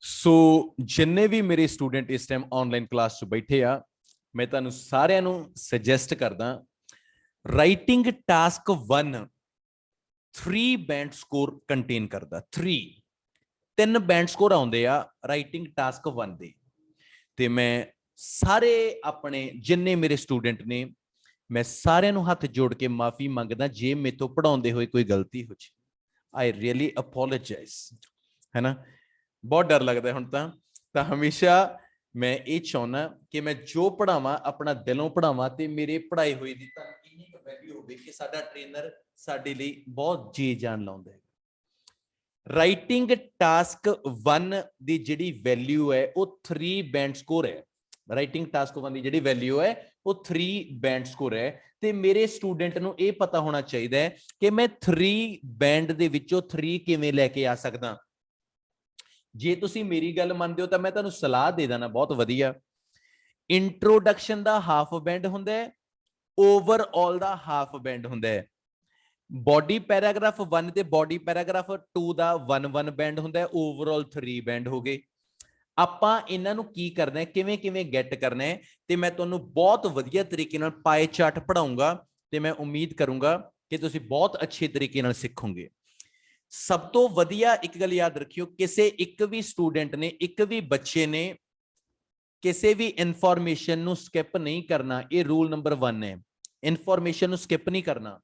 सो जिन्ने भी मेरे स्टूडेंट इस टाइम ऑनलाइन क्लास च बैठे आ, मैं तुहानू सारिਆਂ ਨੂੰ सजेस्ट करदा writing task 1 3 band score contain करदा। 3 बैंड स्कोर आउंदे आ राइटिंग टास्क 1 दे। ते मैं सारे अपने जिन्ने मेरे स्टूडेंट ने मैं सारिਆਂ ਨੂੰ हथ जोड़ के माफी मंगदा जे मेरे तो पढ़ाउंदे होए कोई गलती हो जाए। आई रियली अपोलोजाइज, है ना। बहुत डर लगता है हुण तां हमेशा मैं ये चाहना कि मैं जो पढ़ावा अपना दिलों पढ़ावा ते मेरे पढ़ाई हुई दी तां इन्नी क वैल्यू होवे कि साडा ट्रेनर साडे लई बहुत जी जान लाउंदा है। राइटिंग टास्क 1 दी जिहड़ी वैल्यू है वो 3 बैंड स्कोर है। राइटिंग टास्क 1 दी जिहड़ी वैल्यू है वो 3 बैंड स्कोर है। ते मेरे स्टूडेंट नूं ये पता होना चाहिए है कि मैं 3 बैंड दे विचों 3 किवें लैके आ सकदा। जे तुसी मेरी गल मनदे हो तां मैं तुहानूं सलाह दे देना बहुत वधिया। इंट्रोडक्शन दा हाफ बैंड हुंदा है, ओवरऑल दा हाफ बैंड हुंदा है। बॉडी पैराग्राफ 1 ते बॉडी पैराग्राफ 2 दा 1 बैंड हुंदा है, ओवरऑल 3 बैंड हो गए। ਆਪਾਂ ਇਹਨਾਂ ਨੂੰ ਕੀ ਕਰਨਾ ਹੈ, ਕਿਵੇਂ ਕਿਵੇਂ ਗੈਟ ਕਰਨਾ ਹੈ, ਤੇ ਮੈਂ ਤੁਹਾਨੂੰ ਬਹੁਤ ਵਧੀਆ ਤਰੀਕੇ ਨਾਲ ਪਾਈ ਚਾਰਟ ਪੜਾਉਂਗਾ ਤੇ ਮੈਂ ਉਮੀਦ ਕਰੂੰਗਾ ਕਿ ਤੁਸੀਂ ਬਹੁਤ ਅੱਛੇ ਤਰੀਕੇ ਨਾਲ ਸਿੱਖੋਗੇ। ਸਭ ਤੋਂ ਵਧੀਆ ਇੱਕ ਗੱਲ ਯਾਦ ਰੱਖਿਓ, ਕਿਸੇ ਇੱਕ ਵੀ ਸਟੂਡੈਂਟ ਨੇ, ਇੱਕ ਵੀ ਬੱਚੇ ਨੇ ਕਿਸੇ ਵੀ ਇਨਫੋਰਮੇਸ਼ਨ ਨੂੰ ਸਕਿਪ ਨਹੀਂ ਕਰਨਾ। ਇਹ ਰੂਲ ਨੰਬਰ 1 ਹੈ, ਇਨਫੋਰਮੇਸ਼ਨ ਨੂੰ ਸਕਿਪ ਨਹੀਂ ਕਰਨਾ।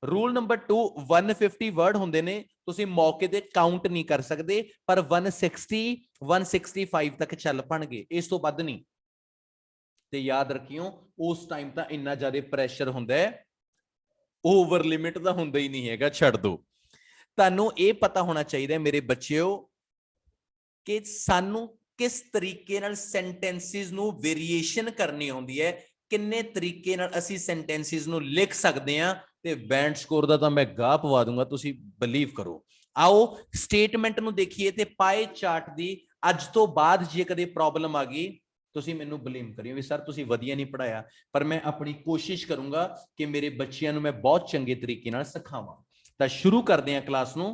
रूल नंबर 2 150 वर्ड होंदे ने, तुसी मौके ते काउंट नहीं कर सकते, पर 160 165 तक चल पणगे, इस तो वध नहीं। ते याद रखियो उस टाइम तां इन्ना ज्यादा प्रेशर हुंदा है, ओवर लिमिट दा हुंदा ही नहीं हैगा, छड्ड दो। तुहानूं ये पता होना चाहिए मेरे बच्चों कि सानू किस तरीके नाल सेंटेंसिस नूं वेरिएशन करनी होंदी है, किन्ने तरीके नाल असीं सेंटेंसिस नूं लिख सकदे हां। ते बैंड स्कोर दा तां मैं गाह पवा दूंगा, तुसी बिलीव करो। आओ स्टेटमेंट नूं देखिए ते पाए चार्ट दी अज तो बाद जे कदे प्रॉब्लम आ गई तुसी मैनूं ब्लेम करियो भी सर तुसी वधिया नहीं पढ़ाया, पर मैं अपनी कोशिश करूंगा कि मेरे बच्चियां नूं मैं बहुत चंगे तरीके नाल सिखावां। तां शुरू करदे हां क्लास नूं।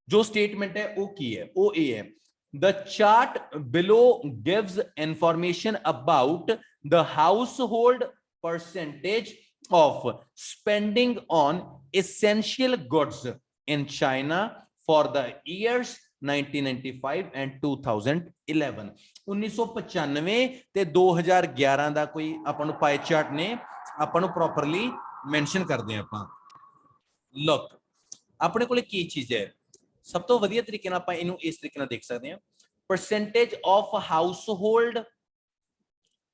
जो स्टेटमेंट है वो की है, वो ये है, the chart below gives information about the household percentage of spending on essential goods in China for the years 1995 and 2011। 1995 ਤੇ 2011 ਦਾ ਕੋਈ ਆਪਾਂ ਨੂੰ ਪਾਈ ਚਾਰਟ ਨੇ ਆਪਾਂ ਨੂੰ ਪ੍ਰੋਪਰਲੀ ਮੈਂਸ਼ਨ ਕਰਦੇ ਆ। ਆਪਾਂ ਲੁੱਕ ਆਪਣੇ ਕੋਲੇ ਕੀ ਚੀਜ਼ ਹੈ, ਸਭ ਤੋਂ ਵਧੀਆ ਤਰੀਕੇ ਨਾਲ ਆਪਾਂ ਇਹਨੂੰ ਇਸ ਤਰੀਕੇ ਨਾਲ ਦੇਖ ਸਕਦੇ ਹਾਂ। percentage of household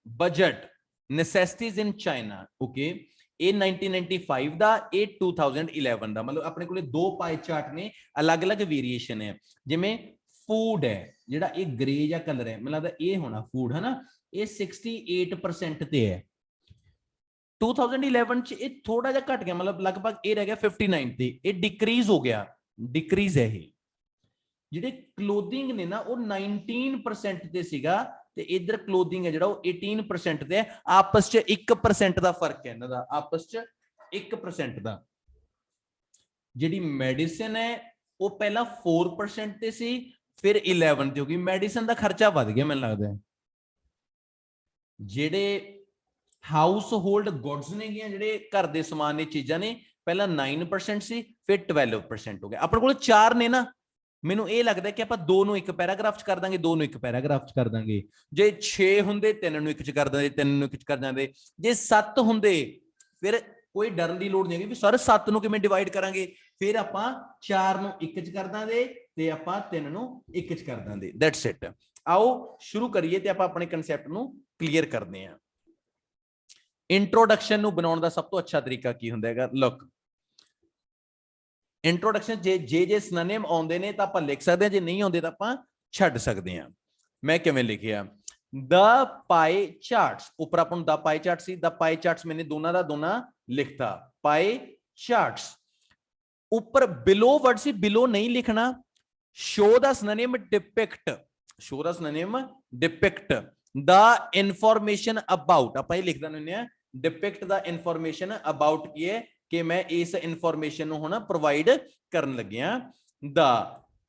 budget necessities in China, okay, ਇਹ 1995 ਦਾ, ਇਹ 2011 ਦਾ। मतलब अपने ਕੋਲੇ ਦੋ ਪਾਈ ਚਾਰਟ ਨੇ, ਅਲੱਗ-ਅਲੱਗ ਵੇਰੀਏਸ਼ਨ ਹੈ। ਜਿਵੇਂ ਫੂਡ ਹੈ ਜਿਹੜਾ ਇਹ ਗ੍ਰੇ ਜਾਂ ਕਲਰ ਹੈ, ਮੈਨੂੰ ਲੱਗਦਾ ਇਹ ਹੋਣਾ ਫੂਡ, ਹੈ ਨਾ, ਇਹ 68% ਤੇ ਹੈ। 2011 ਚ ਇਹ ਥੋੜਾ ਜਿਹਾ ਘਟ ਗਿਆ, मतलब ਲਗਭਗ ਇਹ ਰਹਿ ਗਿਆ 59 ਤੇ, ਇਹ ਡਿਕਰੀਜ਼ ਹੋ ਗਿਆ, ਡਿਕਰੀਜ਼ ਹੈ ਇਹ। ਜਿਹੜੇ ਕਲੋਥਿੰਗ ਨੇ ਨਾ ਉਹ 19% ਤੇ ਸੀਗਾ, ਤੇ ਇਧਰ ਕਲੋਥਿੰਗ ਹੈ ਜਿਹੜਾ ਉਹ 18% ਤੇ ਹੈ। ਆਪਸ ਚ 1% ਦਾ ਫਰਕ ਹੈ ਇਹਨਾਂ ਦਾ, ਆਪਸ ਚ 1% ਦਾ। ਜਿਹੜੀ ਮੈਡੀਸਿਨ ਹੈ ਉਹ ਪਹਿਲਾਂ 4% ਤੇ ਸੀ, ਫਿਰ 11 ਤੇ ਹੋ ਗਈ। ਮੈਡੀਸਿਨ ਦਾ ਖਰਚਾ ਵੱਧ ਗਿਆ ਮੈਨੂੰ ਲੱਗਦਾ ਹੈ। ਜਿਹੜੇ ਹਾਊਸ ਹੋਲਡ ਗੁੱਡਸ ਨੇ ਗੀਆਂ, ਜਿਹੜੇ ਘਰ ਦੇ ਸਮਾਨ ਨੇ, ਚੀਜ਼ਾਂ ਨੇ, ਪਹਿਲਾਂ 9% ਸੀ, ਫਿਰ 12% ਹੋ ਗਿਆ। ਆਪਣੇ ਕੋਲ 4 ਨੇ ਨਾ, ਮੈਨੂੰ ਇਹ ਲੱਗਦਾ ਕਿ ਆਪਾਂ 2 ਨੂੰ ਇੱਕ ਪੈਰਾਗ੍ਰਾਫ ਚ ਕਰ ਦਾਂਗੇ, 2 ਨੂੰ ਇੱਕ ਪੈਰਾਗ੍ਰਾਫ ਚ ਕਰ ਦਾਂਗੇ। ਜੇ 6 ਹੁੰਦੇ 3 ਨੂੰ ਇੱਕ ਚ ਕਰ ਦਾਂਗੇ, 3 ਨੂੰ ਇੱਕ ਚ ਕਰ ਦਾਂਗੇ। ਜੇ 7 ਹੁੰਦੇ ਫਿਰ ਕੋਈ ਡਰਨ ਦੀ ਲੋੜ ਨਹੀਂ ਹੈਗੀ ਵੀ ਸਰ 7 ਨੂੰ ਕਿਵੇਂ ਡਿਵਾਈਡ ਕਰਾਂਗੇ, ਫਿਰ ਆਪਾਂ 4 ਨੂੰ ਇੱਕ ਚ ਕਰ ਦਾਂਗੇ ਤੇ ਆਪਾਂ 3 ਨੂੰ ਇੱਕ ਚ ਕਰ ਦਾਂਗੇ। That's it. ਆਓ ਸ਼ੁਰੂ ਕਰੀਏ ਤੇ ਆਪਾਂ ਆਪਣੇ ਕਨਸੈਪਟ ਨੂੰ ਕਲੀਅਰ ਕਰਦੇ ਹਾਂ। ਇੰਟਰੋਡਕਸ਼ਨ ਨੂੰ ਬਣਾਉਣ ਦਾ ਸਭ ਤੋਂ ਅੱਛਾ ਤਰੀਕਾ ਕੀ ਹੁੰਦਾ ਹੈਗਾ, ਲੁੱਕ इंट्रोडक्शन जे सिनोनिम आउंदे ने तां आपां लिख सकदे हां, जे नहीं आउंदे तां आपां छड्ड सकदे हां। मैं किवें लिखिया, द पाई चार्ट्स, ऊपर आपां नूं द पाई चार्ट सी, द पाई चार्ट्स मैंने दोनों दा दोना लिखता। पाई चार्ट्स ऊपर बिलो वर्ड सी, बिलो नहीं लिखना। Show the synonym depict, show the synonym depict. The information about आपां ये लिख दिंदे हां, डिपिक्ट द इंफॉर्मेशन अबाउट की है कि मैं इस इनफॉर्मेशन ਨੂੰ ਹੁਣ ਪ੍ਰੋਵਾਈਡ ਕਰਨ ਲੱਗਿਆ। द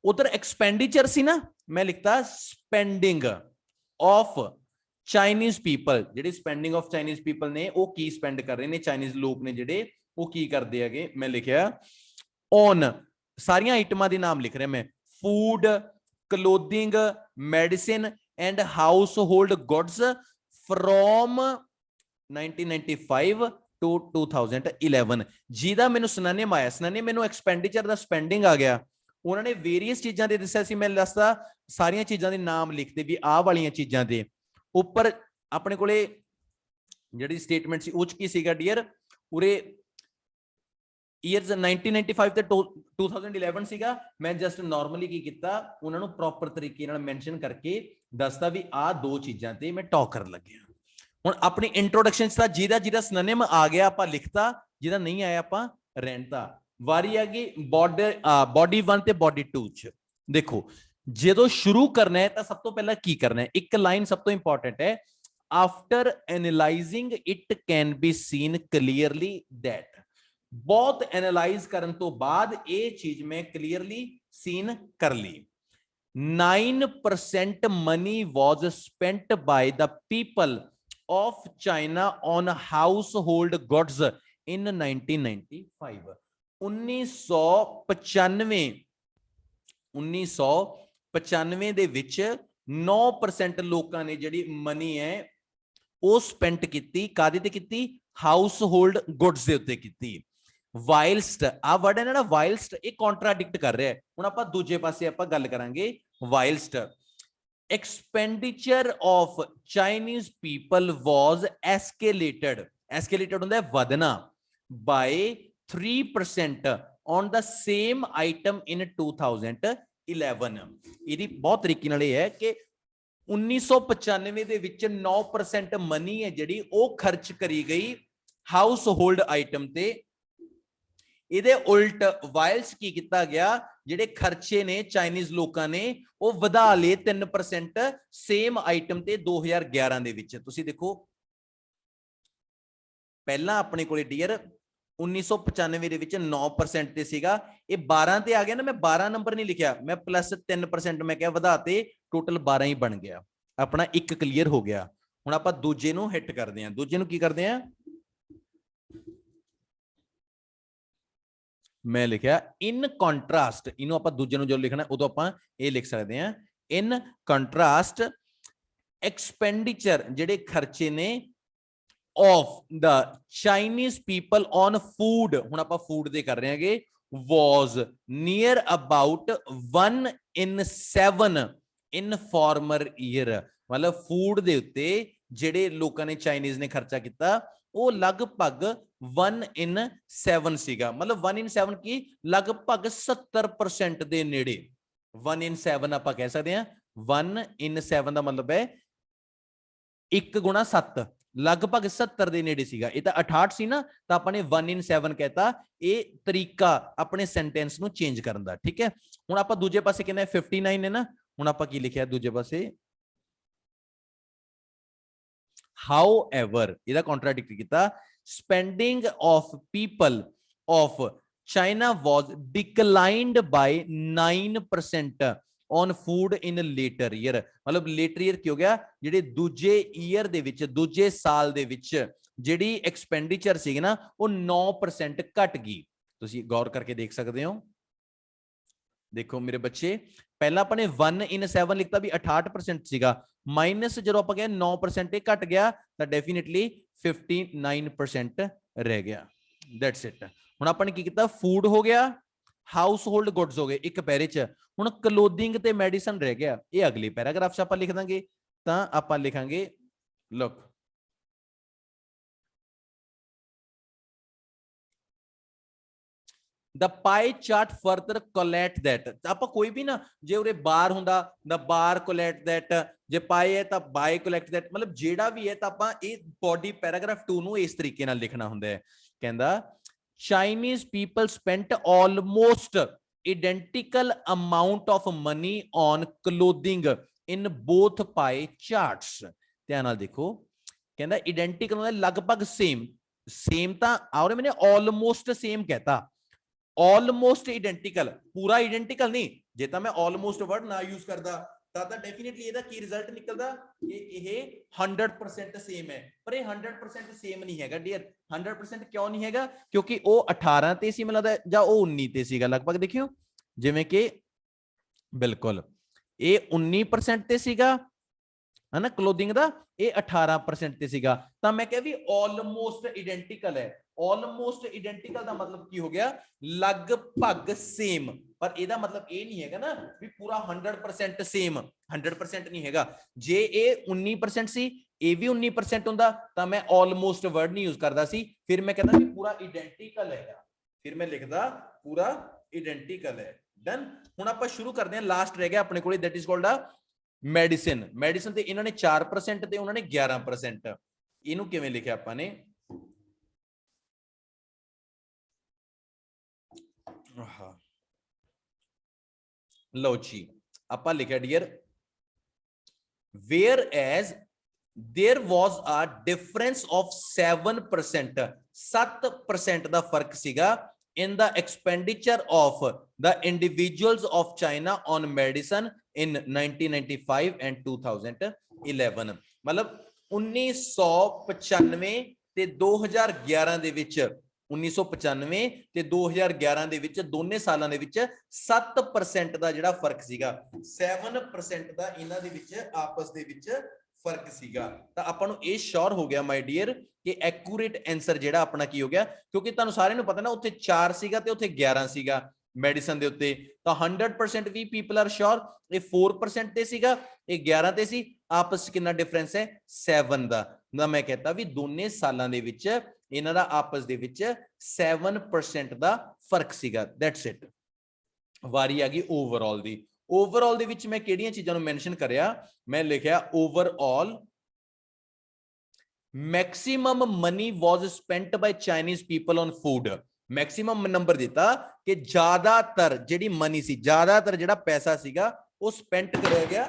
उधर एक्सपेंडिचर सी ना, मैं लिखता स्पेंडिंग ऑफ चाइनीज पीपल, जेडे स्पेंडिंग ऑफ चाइनीज पीपल ने वो की स्पेंड कर रहे ने, चाइनीज लोग ने जेडे वो की करते है, मैं लिखिया ऑन सारियां आइटमां के नाम लिख रहा मैं, food, clothing, medicine and household goods from 1995 to 2011। ਜਿਹਦਾ ਮੈਨੂੰ ਸਿਨੋਨਿਮ ਆਇਆ, ਸਿਨੋਨਿਮ ਮੈਨੂੰ ਐਕਸਪੈਂਡੀਚਰ ਦਾ ਸਪੈਂਡਿੰਗ ਆ ਗਿਆ। ਉਹਨਾਂ ਨੇ ਵੇਰੀਅਸ ਚੀਜ਼ਾਂ ਦੇ ਦੱਸਿਆ ਸੀ, ਮੈਂ ਦੱਸਦਾ ਸਾਰੀਆਂ ਚੀਜ਼ਾਂ ਦੇ ਨਾਮ ਲਿਖਦੇ ਵੀ ਆਹ ਵਾਲੀਆਂ ਚੀਜ਼ਾਂ ਦੇ ਉੱਪਰ ਆਪਣੇ ਕੋਲੇ ਜਿਹੜੀ ਸਟੇਟਮੈਂਟ ਸੀ ਉਹ ਚ ਕੀ ਸੀਗਾ ਡੀਅਰ, ਉਰੇ ਈਅਰਸ 1995 ਤੇ 2011 ਸੀਗਾ। ਮੈਂ ਜਸਟ ਨਾਰਮਲੀ ਕੀ ਕੀਤਾ, ਉਹਨਾਂ ਨੂੰ ਪ੍ਰੋਪਰ ਤਰੀਕੇ ਨਾਲ ਮੈਂਸ਼ਨ ਕਰਕੇ ਦੱਸਦਾ ਵੀ ਆਹ ਦੋ ਚੀਜ਼ਾਂ ਤੇ ਮੈਂ ਟਾਕ ਕਰਨ ਲੱਗਿਆ। ਹੁਣ ਆਪਣੀ ਇੰਟਰੋਡਕਸ਼ਨ ਚ ਤਾਂ ਜਿਹਦਾ ਜਿਹਦਾ ਸਿਨੋਨਿਮ ਆ ਗਿਆ ਆਪਾਂ ਲਿਖਤਾ, ਜਿਹਦਾ ਨਹੀਂ ਆਇਆ ਆਪਾਂ ਰਹਿਣਤਾ। ਵਾਰੀ ਆ ਗਈ ਬੋਡੀ 1 ਤੇ ਬੋਡੀ 2 ਚ। ਦੇਖੋ ਜਦੋਂ ਸ਼ੁਰੂ ਕਰਨਾ ਹੈ ਤਾਂ ਸਭ ਤੋਂ ਪਹਿਲਾਂ ਕੀ ਕਰਨਾ ਹੈ, ਇੱਕ ਲਾਈਨ ਸਭ ਤੋਂ ਇੰਪੋਰਟੈਂਟ ਹੈ, after analysing it can be seen clearly that. ਬਹੁਤ ਐਨਾਲਾਈਜ਼ ਕਰਨ ਤੋਂ ਬਾਅਦ ਇਹ ਚੀਜ਼ ਮੈਂ ਕਲੀਅਰਲੀ ਸੀਨ ਕਰ ਲਈ। 9% money was spent by the people of China on household goods in 1995। 1995 ਦੇ ਵਿੱਚ 9% ਲੋਕਾਂ ਨੇ ਜਿਹੜੀ ਮਨੀ ਹੈ ਉਹ ਸਪੈਂਡ ਕੀਤੀ, ਕਾਦੇ ਤੇ ਕੀਤੀ, ਹਾਊਸ ਹੋਲਡ ਗੁੱਡਸ ਦੇ ਉੱਤੇ ਕੀਤੀ। ਵਾਈਲਸਟ ਆ ਵਰਡ ਹੈ ਨਾ, ਵਾਈਲਸਟ ਇਹ ਕੰਟਰਾਡਿਕਟ ਕਰ ਰਿਹਾ ਹੈ। ਹੁਣ ਆਪਾਂ ਦੂਜੇ ਪਾਸੇ ਆਪਾਂ ਗੱਲ ਕਰਾਂਗੇ ਵਾਈਲਸਟ। expenditure of Chinese people was escalated ਹੁੰਦਾ ਹੈ ਵਧਣਾ, by 3% on the same item in 2011। ਇਹਦੀ ਬਹੁਤ ਤਰੀਕੇ ਨਾਲ ਇਹ ਹੈ ਕਿ 1995 ਦੇ ਵਿੱਚ 9% ਮਨੀ ਹੈ ਜਿਹੜੀ ਉਹ ਖਰਚ ਕਰੀ ਗਈ ਹਾਊਸ ਹੋਲਡ ਆਈਟਮ ਤੇ। ਇਹਦੇ ਉਲਟ ਵਾਇਲਸ ਕੀ ਕੀਤਾ ਗਿਆ, ਜਿਹੜੇ ਖਰਚੇ ਨੇ ਚਾਈਨੀਜ਼ ਲੋਕਾਂ ਨੇ ਉਹ ਵਧਾ ਲਏ 3% ਸੇਮ ਆਈਟਮ ਤੇ 2011 ਦੇ ਵਿੱਚ। ਤੁਸੀਂ ਦੇਖੋ ਪਹਿਲਾਂ ਆਪਣੇ ਕੋਲੇ ਡੀਅਰ 1995 ਦੇ ਵਿੱਚ 9% ਤੇ ਸੀਗਾ, ਇਹ 12 ਤੇ ਆ ਗਿਆ ਨਾ, ਮੈਂ 12 ਨੰਬਰ ਨਹੀਂ ਲਿਖਿਆ, ਮੈਂ ਪਲੱਸ 3% ਮੈਂ ਕਿਹਾ ਵਧਾਤੇ, ਟੋਟਲ 12 ਹੀ ਬਣ ਗਿਆ। ਆਪਣਾ ਇੱਕ ਕਲੀਅਰ ਹੋ ਗਿਆ। ਹੁਣ ਆਪਾਂ ਦੂਜੇ ਨੂੰ ਹਿੱਟ ਕਰਦੇ ਹਾਂ। ਦੂਜੇ ਨੂੰ ਕੀ ਕਰਦੇ ਹਾਂ, ਮੈਂ ਲਿਖਿਆ ਇਨ ਕੰਟਰਾਸਟ। ਇਹਨੂੰ ਆਪਾਂ ਦੂਜੇ ਨੂੰ ਜੋ ਲਿਖਣਾ ਉਦੋਂ ਆਪਾਂ ਇਹ ਲਿਖ ਸਕਦੇ ਹਾਂ, ਇਨ ਕੰਟਰਾਸਟ ਐਕਸਪੈਂਡੀਚਰ ਜਿਹੜੇ ਖਰਚੇ ਨੇ of the Chinese people on food, ਹੁਣ ਆਪਾਂ ਫੂਡ ਦੇ ਕਰ ਰਹੇ ਹਾਂਗੇ, was near about 1 in 7 in former year. ਮਤਲਬ ਫੂਡ ਦੇ ਉੱਤੇ ਜਿਹੜੇ ਲੋਕਾਂ ਨੇ ਚਾਈਨੀਜ਼ ਨੇ ਖਰਚਾ ਕੀਤਾ ਉਹ ਲਗਭਗ 1 in 7 ਸੀਗਾ। ਮਤਲਬ 1 in 7 ਕੀ, ਲਗਭਗ 70% ਦੇ ਨੇੜੇ। 1 in 7 ਆਪਾਂ ਕਹਿ ਸਕਦੇ ਹਾਂ, 1 in 7 ਦਾ ਮਤਲਬ ਹੈ 1 ਗੁਣਾ 7, ਲਗਭਗ 70 ਦੇ ਨੇੜੇ ਸੀਗਾ। ਇਹ ਤਾਂ 68 ਸੀ ਨਾ, ਤਾਂ ਆਪਾਂ ਨੇ 1 in 7 ਕਹਿਤਾ। ਇਹ ਤਰੀਕਾ ਆਪਣੇ ਸੈਂਟੈਂਸ ਨੂੰ ਚੇਂਜ ਕਰਨ ਦਾ, ਠੀਕ ਹੈ। ਹੁਣ ਆਪਾਂ ਦੂਜੇ ਪਾਸੇ ਕਹਿੰਦੇ 59 ਹੈ ਨਾ, ਹੁਣ ਆਪਾਂ ਕੀ ਲਿਖਿਆ ਦੂਜੇ ਪਾਸੇ, however ਇਹਦਾ ਕੰਟਰਾਡਿਕਟ ਕੀਤਾ, spending of people of China was declined by 9% on food in later year। ਮਤਲਬ later year ਕੀ ਹੋ ਗਿਆ, ਜਿਹੜੇ ਦੂਜੇ ਈਅਰ ਦੇ ਵਿੱਚ, ਦੂਜੇ ਸਾਲ ਦੇ ਵਿੱਚ ਜਿਹੜੀ ਐਕਸਪੈਂਡੀਚਰ ਸੀ ਨਾ ਉਹ 9% ਘਟ ਗਈ। ਤੁਸੀਂ ਗੌਰ ਕਰਕੇ ਦੇਖ ਸਕਦੇ ਹੋ। ਦੇਖੋ ਮੇਰੇ ਬੱਚੇ, ਪਹਿਲਾਂ ਆਪਾਂ ਨੇ 1 in 7 ਲਿਖਤਾ ਵੀ 68% ਸੀਗਾ, ਮਾਈਨਸ ਜਦੋਂ ਆਪਾਂ ਕਹੇ 9% ਇਹ ਘਟ ਗਿਆ ਤਾਂ ਡੈਫੀਨਿਟਲੀ 59% ਰਹਿ ਗਿਆ। That's it. ਹੁਣ ਆਪਾਂ ਨੇ ਕੀ ਕੀਤਾ, ਫੂਡ ਹੋ ਗਿਆ, ਹਾਊਸ ਹੋਲਡ ਗੁੱਡਸ ਹੋ ਗਏ ਇੱਕ ਪੈਰੇ ਚ। ਹੁਣ ਕਲੋਥਿੰਗ ਤੇ ਮੈਡੀਸਨ ਰਹਿ ਗਿਆ, ਇਹ ਅਗਲੇ ਪੈਰਾਗ੍ਰਾਫ ਚ ਆਪਾਂ ਲਿਖ ਦਾਂਗੇ। ਤਾਂ ਆਪਾਂ ਲਿਖਾਂਗੇ, look the pie chart further collect that। ਆਪਾਂ ਕੋਈ ਵੀ ਨਾ, ਜੇ ਉਰੇ ਬਾਰ ਹੁੰਦਾ the bar collect that, ਜੇ ਪਾਏ ਹੈ ਤਾਂ by collect that, ਮਤਲਬ ਜਿਹੜਾ ਵੀ ਹੈ ਤਾਂ ਆਪਾਂ ਇਹ ਬੋਡੀ ਪੈਰਾਗ੍ਰਾਫ 2 ਨੂੰ ਇਸ ਤਰੀਕੇ ਨਾਲ ਲਿਖਣਾ ਹੁੰਦਾ ਹੈ। ਕਹਿੰਦਾ Chinese people spent almost identical amount of money on clothing in both pie charts। ਧਿਆਨ ਨਾਲ ਦੇਖੋ, ਕਹਿੰਦਾ identical ਹੁੰਦਾ ਲਗਭਗ ਸੇਮ। ਸੇਮ ਤਾਂ ਆਉਰੇ ਮੈਨੇ almost ਸੇਮ कहता, ऑलमोस्ट आइडेंटिकल, पूरा आइडेंटिकल नहीं, जे तां मैं ऑलमोस्ट वर्ड ना यूज करदा ਤਾਂ ਡੈਫੀਨਿਟਲੀ ਇਹਦਾ ਕੀ ਰਿਜ਼ਲਟ ਨਿਕਲਦਾ ਕਿ ਇਹ 100% ਸੇਮ ਹੈ, ਪਰ ਇਹ 100% ਸੇਮ ਨਹੀਂ ਹੈਗਾ ਡੀਅਰ। 100% ਕਿਉਂ ਨਹੀਂ ਹੈਗਾ? ਕਿਉਂਕਿ ਉਹ 18 ਤੇ ਸੀ ਮੈਨੂੰ ਲੱਗਦਾ, ਜਾਂ ਉਹ 19 ਤੇ ਸੀਗਾ ਲਗਭਗ। ਦੇਖਿਓ ਜਿਵੇਂ ਕਿ ਬਿਲਕੁਲ ਇਹ 19% ਤੇ ਸੀਗਾ है ना क्लोथिंग ਦਾ, ਇਹ 18% ਤੇ ਸੀਗਾ। ਤਾਂ ਮੈਂ ਕਿਹਾ ਵੀ ਆਲਮੋਸਟ ਆਇਡੈਂਟੀਕਲ ਹੈ। ਆਲਮੋਸਟ ਆਇਡੈਂਟੀਕਲ ਦਾ ਮਤਲਬ ਕੀ ਹੋ ਗਿਆ? ਲਗਭਗ ਸੇਮ। ਪਰ ਇਹਦਾ ਮਤਲਬ ਇਹ ਨਹੀਂ ਹੈਗਾ ਨਾ ਵੀ ਪੂਰਾ 100% ਸੇਮ, 100% ਨਹੀਂ ਹੈਗਾ। ਜੇ ਇਹ 19% ਸੀ, ਇਹ ਵੀ 19% ਹੁੰਦਾ ਤਾਂ ਮੈਂ ਆਲਮੋਸਟ ਵਰਡ ਨਹੀਂ ਯੂਜ਼ ਕਰਦਾ ਸੀ, ਫਿਰ ਮੈਂ ਕਹਿੰਦਾ ਵੀ ਪੂਰਾ ਆਇਡੈਂਟੀਕਲ ਹੈਗਾ, ਫਿਰ ਮੈਂ ਲਿਖਦਾ ਪੂਰਾ ਆਇਡੈਂਟੀਕਲ ਹੈ। ਡਨ। ਹੁਣ ਆਪਾਂ ਸ਼ੁਰੂ ਕਰਦੇ ਹਾਂ, ਲਾਸਟ ਰਹਿ ਗਿਆ ਆਪਣੇ ਕੋਲੇ, ਦੈਟ ਇਜ਼ ਕਾਲਡ ਆ ਮੈਡੀਸਿਨ। ਮੈਡੀਸਿਨ ਤੇ ਇਹਨਾਂ ਨੇ 4% ਤੇ ਉਹਨਾਂ ਨੇ 11%। ਇਹਨੂੰ ਕਿਵੇਂ ਲਿਖਿਆ ਆਪਾਂ ਨੇ? ਲਓ ਜੀ, ਆਪਾਂ ਲਿਖਿਆ dear, whereas there was a difference of 7%, 7% ਦਾ ਫਰਕ ਸੀਗਾ in the expenditure of the individuals of China on medicine in 1995 and 2011। मतलब 1995 ਤੇ 2011 ਦੇ ਵਿੱਚ, 1995 ਤੇ 2011 ਦੇ ਵਿੱਚ ਦੋਨੇ ਸਾਲਾਂ ਦੇ ਵਿੱਚ 7% ਦਾ ਜਿਹੜਾ ਫਰਕ ਸੀਗਾ, 7% ਦਾ ਇਹਨਾਂ ਦੇ ਵਿੱਚ ਆਪਸ ਦੇ ਵਿੱਚ ਫਰਕ ਸੀਗਾ। ਤਾਂ ਆਪਾਂ ਨੂੰ ਇਹ ਸ਼ੋਰ ਹੋ ਗਿਆ ਮਾਈ ਡੀਅਰ ਕਿ ਐਕੂਰੇਟ ਆਨਸਰ ਜਿਹੜਾ ਆਪਣਾ ਕੀ ਹੋ ਗਿਆ, ਕਿਉਂਕਿ ਤੁਹਾਨੂੰ ਸਾਰਿਆਂ ਨੂੰ ਪਤਾ ਨਾ ਉੱਥੇ 4 ਸੀਗਾ ਤੇ ਉੱਥੇ 11 ਸੀਗਾ ਮੈਡੀਸਨ ਦੇ ਉੱਤੇ। ਤਾਂ 100% ਵੀ ਪੀਪਲ ਆਰ ਸ਼ੋਰ ਇਹ 4% ਤੇ ਸੀਗਾ, ਇਹ 11 ਤੇ ਸੀ। ਆਪਸ ਕਿੰਨਾ ਡਿਫਰੈਂਸ ਹੈ? 7 ਦਾ। ਮੈਂ ਕਹਤਾ ਵੀ ਦੋਨੇ ਸਾਲਾਂ ਦੇ ਵਿੱਚ ਇਹਨਾਂ ਦਾ ਆਪਸ ਦੇ ਵਿੱਚ 7% ਦਾ ਫਰਕ ਸੀਗਾ। That's it. ਵਾਰੀ ਆ ਗਈ ਓਵਰਆਲ ਦੀ। ਓਵਰਆਲ ਦੇ ਵਿੱਚ ਮੈਂ ਕਿਹੜੀਆਂ ਚੀਜ਼ਾਂ ਨੂੰ ਮੈਂਸ਼ਨ ਕਰਿਆ? ਮੈਂ ਲਿਖਿਆ overall maximum money was spent by Chinese people on food. Maximum number ਦਿੱਤਾ ਕਿ ਜ਼ਿਆਦਾਤਰ ਜਿਹੜੀ ਮਨੀ ਸੀ, ਜ਼ਿਆਦਾਤਰ ਜਿਹੜਾ ਪੈਸਾ ਸੀਗਾ ਉਹ ਸਪੈਂਟ ਕਰਿਆ ਗਿਆ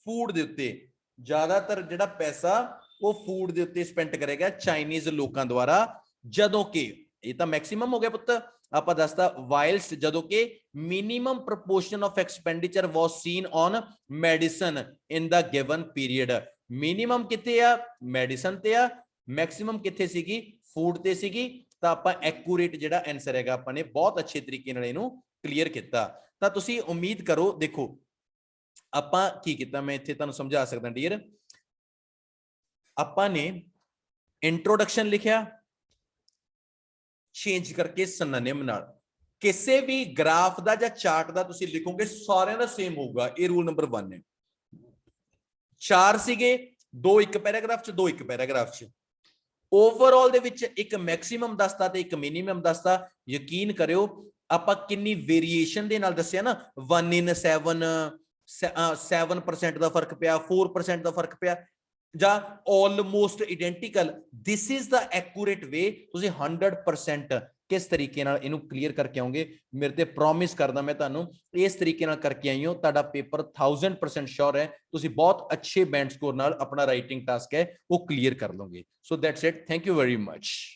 ਫੂਡ ਦੇ ਉੱਤੇ। ਜ਼ਿਆਦਾਤਰ ਜਿਹੜਾ ਪੈਸਾ ਉਹ ਫੂਡ ਦੇ ਉੱਤੇ ਸਪੈਂਟ ਕਰਿਆ ਗਿਆ ਚਾਈਨੀਜ਼ ਲੋਕਾਂ ਦੁਆਰਾ, ਜਦੋਂ ਕਿ ਇਹ ਤਾਂ ਮੈਕਸਿਮਮ ਹੋ ਗਿਆ ਪੁੱਤ, ਆਪਾਂ ਦੱਸਦਾ ਵਾਈਲਸਟ ਜਦੋਂ ਕਿ minimum proportion of expenditure was scene on medicine in the given period. Minimum ਕਿੱਥੇ ਆ? ਮੈਡੀਸਨ ਤੇ ਆ। ਮੈਕਸਿਮਮ ਕਿੱਥੇ ਸੀਗੀ? ਫੂਡ ਤੇ ਸੀਗੀ। ਤਾਂ ਆਪਾਂ ਐਕੂਰੇਟ ਜਿਹੜਾ ਆਨਸਰ ਹੈਗਾ ਆਪਾਂ ਨੇ ਬਹੁਤ ਅੱਛੇ ਤਰੀਕੇ ਨਾਲ ਇਹਨੂੰ ਕਲੀਅਰ ਕੀਤਾ। ਤਾਂ ਤੁਸੀਂ ਉਮੀਦ ਕਰੋ, ਦੇਖੋ ਆਪਾਂ ਕੀ ਕੀਤਾ, ਮੈਂ ਇੱਥੇ ਤੁਹਾਨੂੰ ਸਮਝਾ ਸਕਦਾ ਡੀਅਰ। ਆਪਾਂ ਨੇ ਇੰਟਰੋਡਕਸ਼ਨ ਲਿਖਿਆ ਚੇਂਜ ਕਰਕੇ ਸਿਨੋਨਿਮ ਨਾਲ। ਕਿਸੇ ਵੀ ਗ੍ਰਾਫ ਦਾ ਜਾਂ ਚਾਰਟ ਦਾ ਤੁਸੀਂ ਲਿਖੋਗੇ ਸਾਰਿਆਂ ਦਾ ਸੇਮ ਹੋਊਗਾ, ਇਹ ਰੂਲ ਨੰਬਰ 1 ਹੈ। 4 ਸੀਗੇ, 2 ਇੱਕ ਪੈਰਾਗ੍ਰਾਫ ਚ, 2 ਇੱਕ ਪੈਰਾਗ੍ਰਾਫ ਚ। ਓਵਰਆਲ ਦੇ ਵਿੱਚ ਇੱਕ ਮੈਕਸਿਮਮ ਦੱਸਦਾ ਤੇ ਇੱਕ ਮਿਨੀਮਮ ਦੱਸਦਾ। ਯਕੀਨ ਕਰਿਓ ਆਪਾਂ ਕਿੰਨੀ ਵੇਰੀਏਸ਼ਨ ਦੇ ਨਾਲ ਦੱਸਿਆ ਨਾ, 1 in 7, 7% ਦਾ ਫਰਕ ਪਿਆ, 4% ਦਾ ਫਰਕ ਪਿਆ, ਜਾਂ almost identical. This is the accurate way. ਤੁਸੀਂ 100% ਕਿਸ ਤਰੀਕੇ ਨਾਲ ਇਹਨੂੰ ਕਲੀਅਰ ਕਰਕੇ ਆਉਂਗੇ, ਮੇਰੇ ਤੇ ਪ੍ਰੋਮਿਸ ਕਰਦਾ ਮੈਂ ਤੁਹਾਨੂੰ, ਇਸ ਤਰੀਕੇ ਨਾਲ ਕਰਕੇ ਆਈ ਹੋ ਤੁਹਾਡਾ ਪੇਪਰ 1000% ਸ਼ੋਰ ਹੈ ਤੁਸੀਂ ਬਹੁਤ ਅੱਛੇ ਬੈਂਡ ਸਕੋਰ ਨਾਲ ਆਪਣਾ ਰਾਈਟਿੰਗ ਟਾਸਕ ਹੈ ਉਹ ਕਲੀਅਰ ਕਰ ਲਓਗੇ। So that's it, thank you very much.